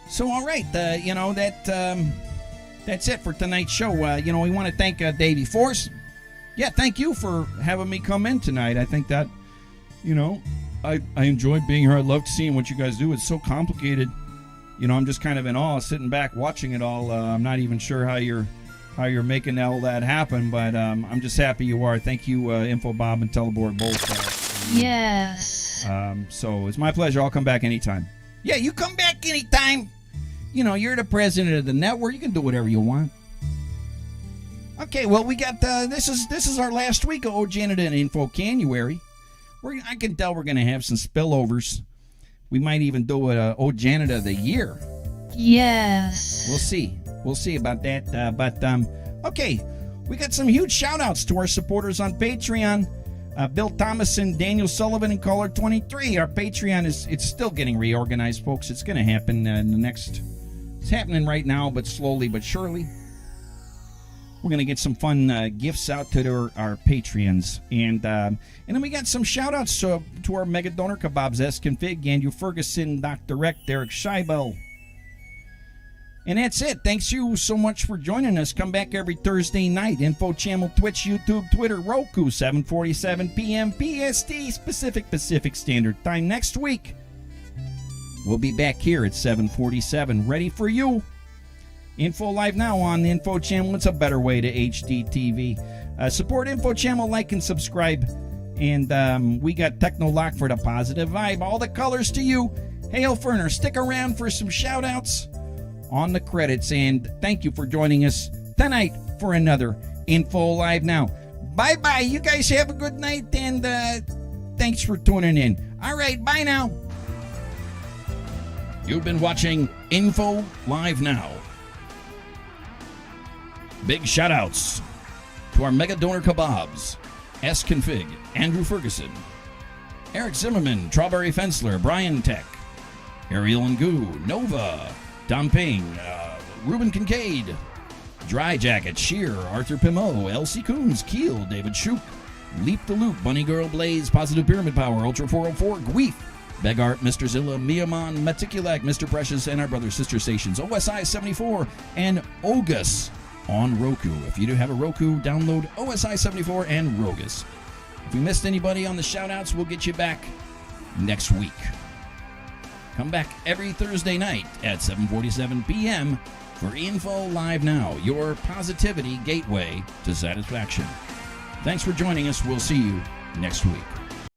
So, all right, you know, that's it for tonight's show. You know, we want to thank Davey Force. Yeah, thank you for having me come in tonight. I think that, you know, I enjoy being here. I love seeing what you guys do. It's so complicated. You know, I'm just kind of in awe sitting back watching it all. I'm not even sure how you're making all that happen, but I'm just happy you are. Thank you, Info Bob and Teleboard both. Yes. So it's my pleasure. I'll come back anytime. Yeah, you come back anytime. You know, you're the president of the network. You can do whatever you want. Okay, well, we got this is our last week of Janada and Info Canuary. I can tell we're going to have some spillovers. We might even do a Janada of the year. Yes. We'll see about that. But okay, we got some huge shout-outs to our supporters on Patreon. Bill Thomason, Daniel Sullivan, and Caller 23. Our Patreon it's still getting reorganized, folks. It's going to happen in the next. It's happening right now, but slowly but surely. We're going to get some fun gifts out to our Patreons. And then we got some shout-outs to our Mega Donor Kebabs, S-Config, Andrew Ferguson, Dr. Rec, Derek Scheibel. And that's it. Thanks you so much for joining us. Come back every Thursday night. Info Channel, Twitch, YouTube, Twitter, Roku, 7:47 p.m. PST, Pacific Standard Time. Next week, we'll be back here at 7:47, ready for you. Info Live now on the Info Channel. It's a better way to HD TV. Support Info Channel, like and subscribe. And we got Techno Lock for the positive vibe. All the colors to you. Hey, Ferner, stick around for some shout-outs on the credits. And thank you for joining us tonight for another Info Live now. Bye-bye. You guys have a good night. And thanks for tuning in. All right, bye now. You've been watching Info Live Now. Big shout-outs to our Mega Donor Kebabs, S-Config, Andrew Ferguson, Eric Zimmerman, Strawberry Fensler, Brian Tech, Ariel and Goo, Nova, Tom Ping, Ruben Kincaid, Dry Jacket, Sheer, Arthur Pimo, Elsie Coons, Keel, David Shook, Leap the Loop, Bunny Girl Blaze, Positive Pyramid Power, Ultra 404, Gweef, Begart, Mr. Zilla, Miamon, Meticulak, Mr. Precious, and our brother sister stations, OSI 74 and Ogus on Roku. If you do have a Roku, download OSI 74 and Rogus. If we missed anybody on the shout-outs, we'll get you back next week. Come back every Thursday night at 7:47 p.m. for Info Live Now, your positivity gateway to satisfaction. Thanks for joining us. We'll see you next week.